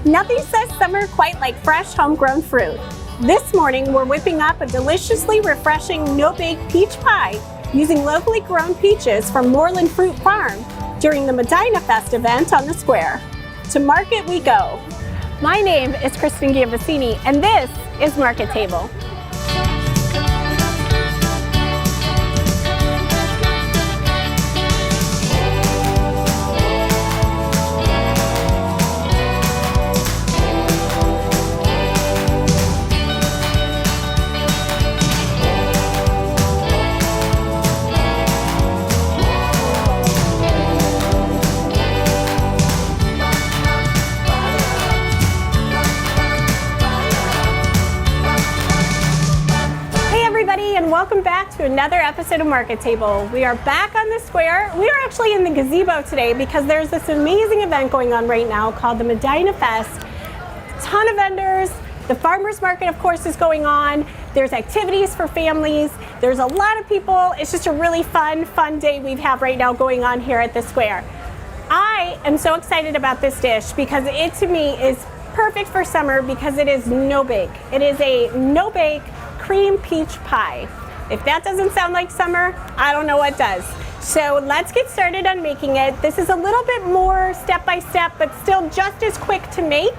Nothing says summer quite like fresh homegrown fruit. This morning we're whipping up a deliciously refreshing no-bake peach pie using locally grown peaches from Moreland Fruit Farm during the Medina Fest event on the square. To market we go. My name is Kristin Gambaccini and this is Market Table. And welcome back to another episode of Market Table. We are back on the square. We are actually in the gazebo today because there's this amazing event going on right now called the Medina Fest. A ton of vendors. The farmers market, of course, is going on. There's activities for families. There's a lot of people. It's just a really fun day we have right now going on here at the square. I am so excited about this dish because it to me is perfect for summer because it is no-bake. It is a no-bake cream peach pie. If that doesn't sound like summer, I don't know what does. So let's get started on making it. This is a little bit more step-by-step, but still just as quick to make.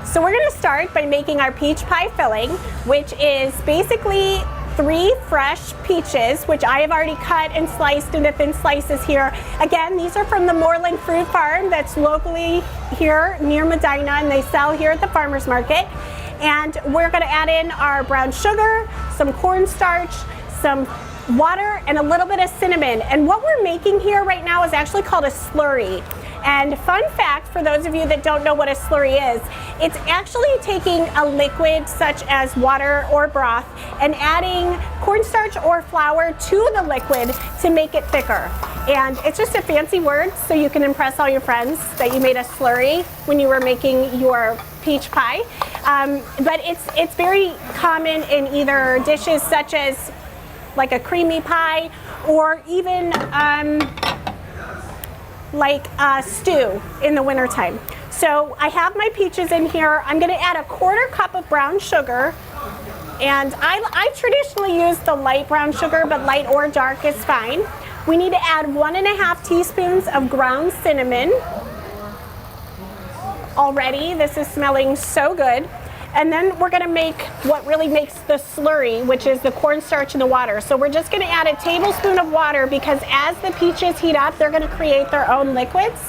So we're gonna start by making our peach pie filling, which is basically 3 fresh peaches, which I have already cut and sliced into thin slices here. Again, these are from the Moreland Fruit Farm that's locally here near Medina, and they sell here at the farmers market. And we're gonna add in our brown sugar, some cornstarch, some water, and a little bit of cinnamon. And what we're making here right now is actually called a slurry. And fun fact, for those of you that don't know what a slurry is, it's actually taking a liquid such as water or broth and adding cornstarch or flour to the liquid to make it thicker. And it's just a fancy word so you can impress all your friends that you made a slurry when you were making your peach pie. But it's very common in either dishes such as like a creamy pie or even like a stew in the wintertime. So I have my peaches in here. I'm gonna add a 1/4 cup of brown sugar. And I traditionally use the light brown sugar, but light or dark is fine. We need to add 1½ teaspoons of ground cinnamon. Already, this is smelling so good. And then we're gonna make what really makes the slurry, which is the cornstarch and the water. So we're just gonna add a tablespoon of water because as the peaches heat up, they're gonna create their own liquids.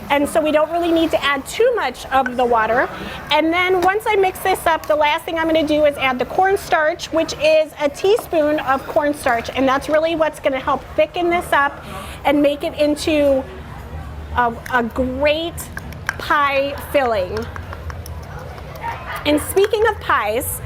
And so we don't really need to add too much of the water. And then once I mix this up, the last thing I'm gonna do is add the cornstarch, which is a teaspoon of cornstarch. And that's really what's gonna help thicken this up and make it into a great pie filling. And speaking of pies,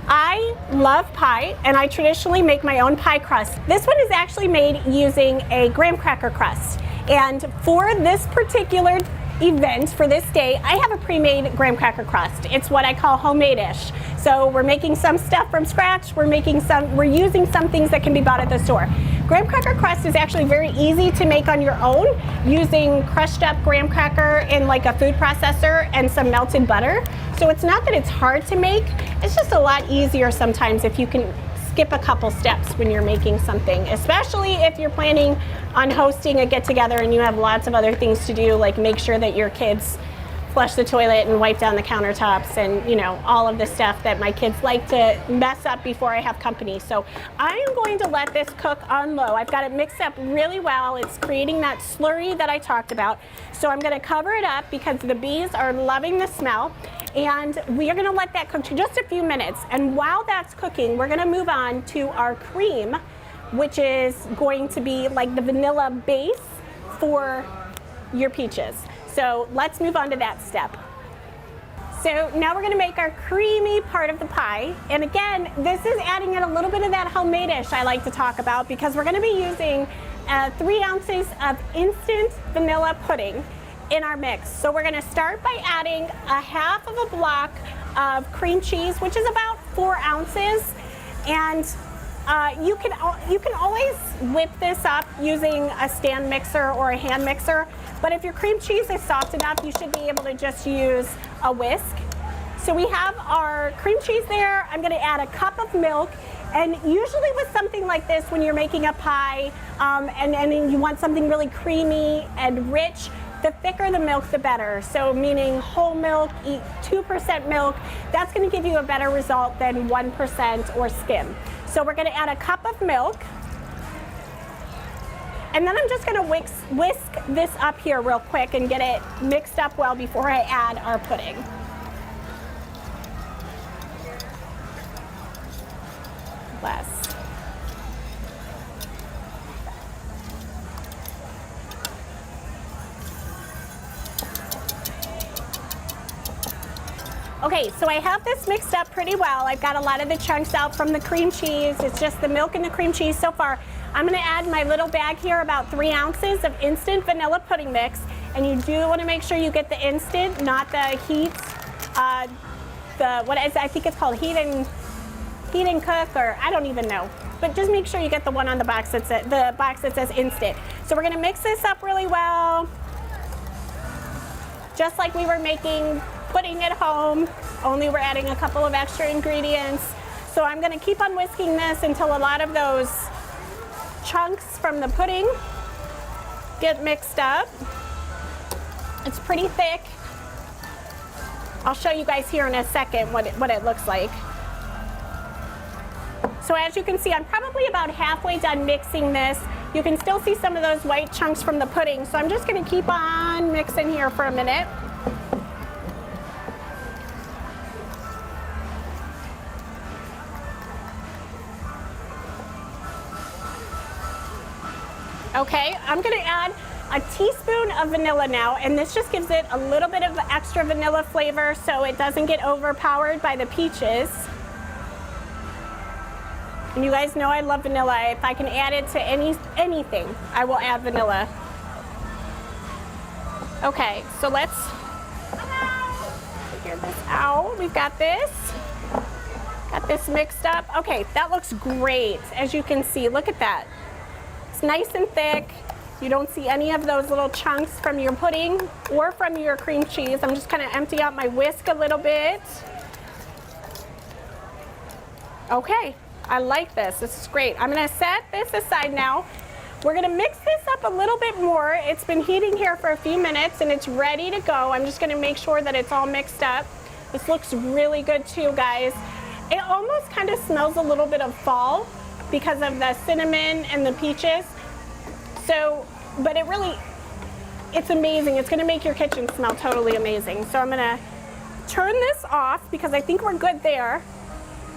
I love pie and I traditionally make my own pie crust. This one is actually made using a graham cracker crust. And for this particular event, for this day, I have a pre-made graham cracker crust. It's what I call homemade-ish. So we're making some stuff from scratch, we're using some things that can be bought at the store. Graham cracker crust is actually very easy to make on your own using crushed up graham cracker in like a food processor and some melted butter. So it's not that it's hard to make, it's just a lot easier sometimes if you can skip a couple steps when you're making something, especially if you're planning on hosting a get-together and you have lots of other things to do, like make sure that your kids flush the toilet and wipe down the countertops and, you know, all of the stuff that my kids like to mess up before I have company. So I am going to let this cook on low. I've got it mixed up really well. It's creating that slurry that I talked about. So I'm going to cover it up because the bees are loving the smell. And we are going to let that cook for just a few minutes. And while that's cooking, we're going to move on to our cream, which is going to be like the vanilla base for your peaches. So let's move on to that step. So now we're gonna make our creamy part of the pie. And again, this is adding in a little bit of that homemade-ish I like to talk about because we're gonna be using 3 ounces of instant vanilla pudding in our mix. So we're gonna start by adding 1/2 of a block of cream cheese, which is about 4 ounces. And you can always whip this up using a stand mixer or a hand mixer, but if your cream cheese is soft enough, you should be able to just use a whisk. So we have our cream cheese there. I'm gonna add a cup of milk. And usually with something like this, when you're making a pie and you want something really creamy and rich, the thicker the milk, the better. So meaning whole milk, eat 2% milk, that's gonna give you a better result than 1% or skim. So we're gonna add a cup of milk. And then I'm just gonna whisk this up here real quick and get it mixed up well before I add our pudding. Less. Okay, so I have this mixed up pretty well. I've got a lot of the chunks out from the cream cheese. It's just the milk and the cream cheese so far. I'm gonna add my little bag here, about 3 ounces of instant vanilla pudding mix. And you do wanna make sure you get the instant, not the heat, I think it's called heat and cook, or I don't even know. But just make sure you get the one on the box that says instant. So we're gonna mix this up really well. Just like we were making pudding at home, only we're adding a couple of extra ingredients. So I'm gonna keep on whisking this until a lot of those chunks from the pudding get mixed up. It's pretty thick. I'll show you guys here in a second what it looks like. So as you can see, I'm probably about halfway done mixing this. You can still see some of those white chunks from the pudding. So I'm just gonna keep on mixing here for a minute. Okay, I'm gonna add a teaspoon of vanilla now, and this just gives it a little bit of extra vanilla flavor so it doesn't get overpowered by the peaches. And you guys know I love vanilla. If I can add it to anything, I will add vanilla. Okay, so let's figure this out. We've got this. Got this mixed up. Okay, that looks great. As you can see, look at that. It's nice and thick. You don't see any of those little chunks from your pudding or from your cream cheese. I'm just gonna empty out my whisk a little bit. Okay, I like this. This is great. I'm gonna set this aside now. We're gonna mix this up a little bit more. It's been heating here for a few minutes and it's ready to go. I'm just gonna make sure that it's all mixed up. This looks really good too, guys. It almost kind of smells a little bit of fall because of the cinnamon and the peaches. So, but it's amazing. It's gonna make your kitchen smell totally amazing. So I'm gonna turn this off because I think we're good there.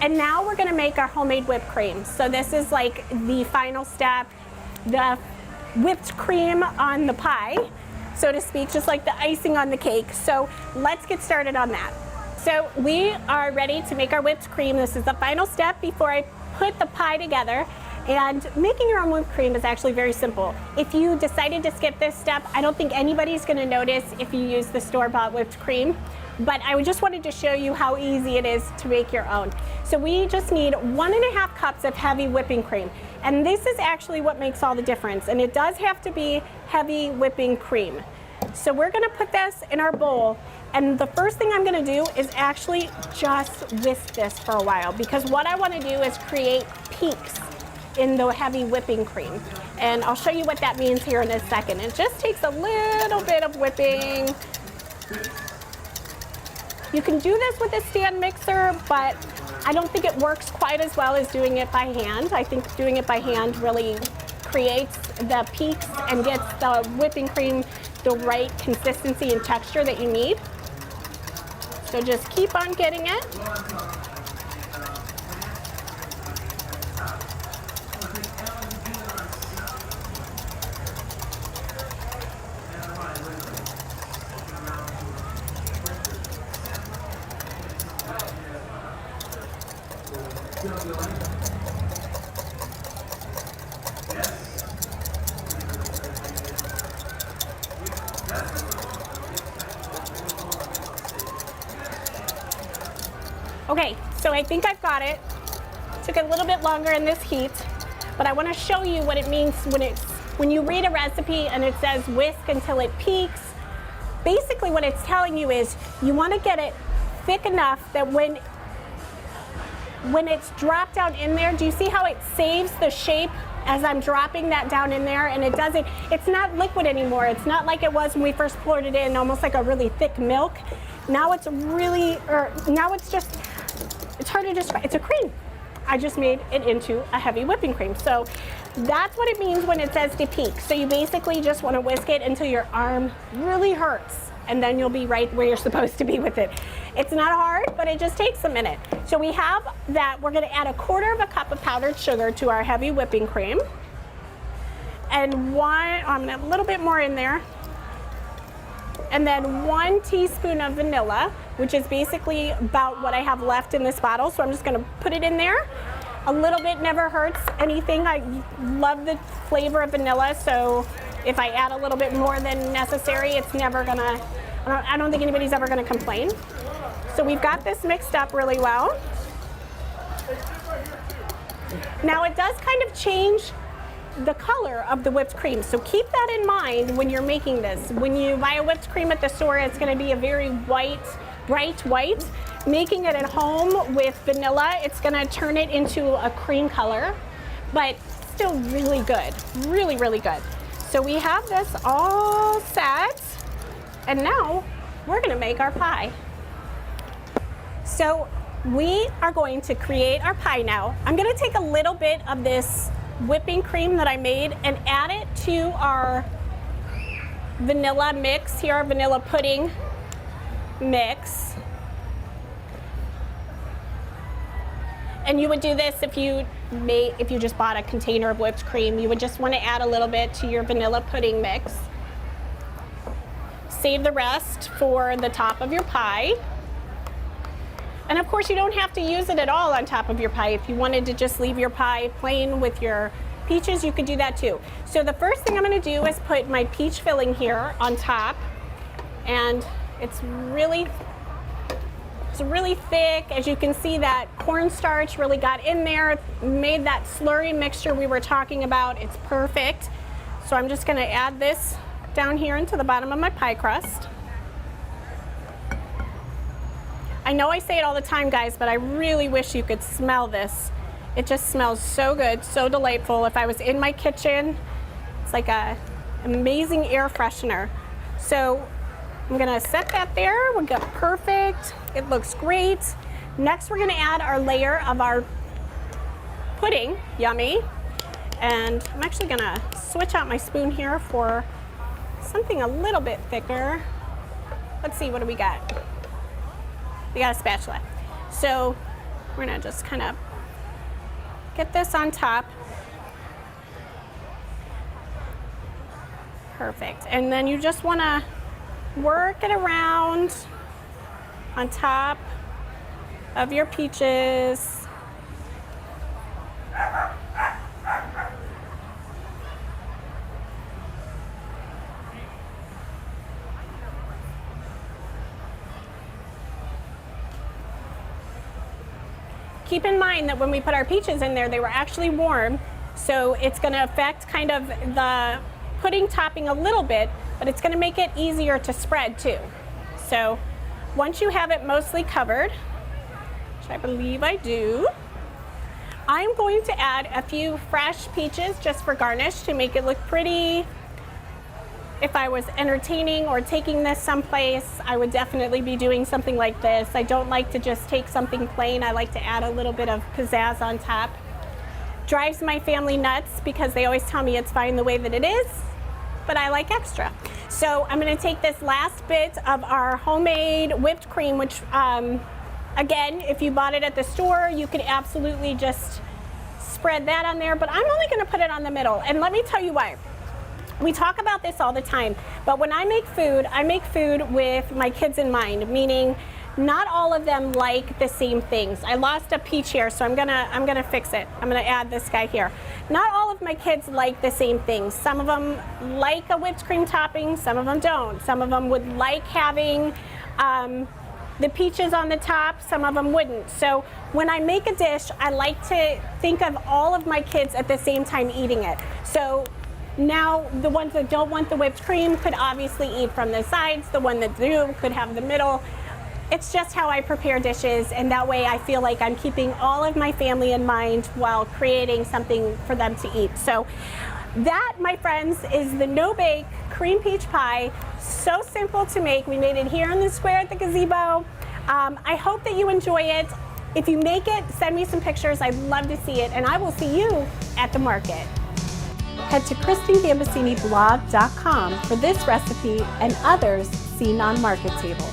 And now we're gonna make our homemade whipped cream. So this is like the final step, the whipped cream on the pie, so to speak, just like the icing on the cake. So let's get started on that. So we are ready to make our whipped cream. This is the final step before I put the pie together. And making your own whipped cream is actually very simple. If you decided to skip this step, I don't think anybody's gonna notice if you use the store-bought whipped cream, but I just wanted to show you how easy it is to make your own. So we just need 1.5 cups of heavy whipping cream. And this is actually what makes all the difference. And it does have to be heavy whipping cream. So we're gonna put this in our bowl. And the first thing I'm gonna do is actually just whisk this for a while, because what I wanna do is create peaks in the heavy whipping cream. And I'll show you what that means here in a second. It just takes a little bit of whipping. You can do this with a stand mixer, but I don't think it works quite as well as doing it by hand. I think doing it by hand really creates the peaks and gets the whipping cream the right consistency and texture that you need. So just keep on getting it. Okay, so I think I've got it. Took a little bit longer in this heat, but I want to show you what it means when you read a recipe and it says whisk until it peaks. basically what it's telling you is you want to get it thick enough that when it's dropped down in there, do you see how it saves the shape as I'm dropping that down in there? And it's not liquid anymore. It's not like it was when we first poured it in, almost like a really thick milk. Now it's it's hard to describe. It's a cream. I just made it into a heavy whipping cream. So that's what it means when it says to peak. So you basically just want to whisk it until your arm really hurts, and then you'll be right where you're supposed to be with it. It's not hard, but it just takes a minute. So we have that. We're going to add 1/4 cup of powdered sugar to our heavy whipping cream. And I'm going to have a little bit more in there. And then 1 teaspoon of vanilla, which is basically about what I have left in this bottle. So I'm just going to put it in there. A little bit never hurts anything. I love the flavor of vanilla, so if I add a little bit more than necessary, it's never gonna, I don't think anybody's ever gonna complain. So we've got this mixed up really well. Now it does kind of change the color of the whipped cream, so keep that in mind when you're making this. When you buy a whipped cream at the store, it's gonna be a very white, bright white. Making it at home with vanilla, it's gonna turn it into a cream color, but still really good, really, really good. So we have this all set, and now we're gonna make our pie. So we are going to create our pie now. I'm gonna take a little bit of this whipping cream that I made and add it to our vanilla mix here, our vanilla pudding mix. And you would do this if you just bought a container of whipped cream. You would just want to add a little bit to your vanilla pudding mix. Save the rest for the top of your pie. And of course, you don't have to use it at all on top of your pie. If you wanted to just leave your pie plain with your peaches, you could do that too. So the first thing I'm going to do is put my peach filling here on top. And it's really thick. As you can see, that cornstarch really got in there, made that slurry mixture we were talking about. It's perfect. So I'm just going to add this down here into the bottom of my pie crust. I know I say it all the time, guys, but I really wish you could smell this. It just smells so good, so delightful. If I was in my kitchen, it's like an amazing air freshener. So I'm gonna set that there. We'll get perfect. It looks great. Next, we're gonna add our layer of our pudding. Yummy. And I'm actually gonna switch out my spoon here for something a little bit thicker. Let's see, what do we got? We got a spatula. So we're gonna just kind of get this on top. Perfect. And then you just wanna work it around on top of your peaches. Keep in mind that when we put our peaches in there, they were actually warm, so it's going to affect kind of the pudding topping a little bit, but it's going to make it easier to spread too. So once you have it mostly covered, which I believe I do, I'm going to add a few fresh peaches just for garnish to make it look pretty. If I was entertaining or taking this someplace, I would definitely be doing something like this. I don't like to just take something plain. I like to add a little bit of pizzazz on top. Drives my family nuts because they always tell me it's fine the way that it is, but I like extra. So I'm gonna take this last bit of our homemade whipped cream, which again, if you bought it at the store, you could absolutely just spread that on there, but I'm only gonna put it on the middle. And let me tell you why. We talk about this all the time, but when I make food with my kids in mind, meaning not all of them like the same things. I lost a peach here, so I'm gonna fix it. I'm gonna add this guy here. Not all of my kids like the same things. Some of them like a whipped cream topping, some of them don't. Some of them would like having the peaches on the top, some of them wouldn't. So when I make a dish, I like to think of all of my kids at the same time eating it. So Now, the ones that don't want the whipped cream could obviously eat from the sides. The one that do could have the middle. It's just how I prepare dishes, and that way I feel like I'm keeping all of my family in mind while creating something for them to eat. So that, my friends, is the no-bake cream peach pie. So simple to make. We made it here in the square at the gazebo. I hope that you enjoy it. If you make it, send me some pictures. I'd love to see it, and I will see you at the market. Head to KristinGambacciniBlog.com for this recipe and others seen on Market Table.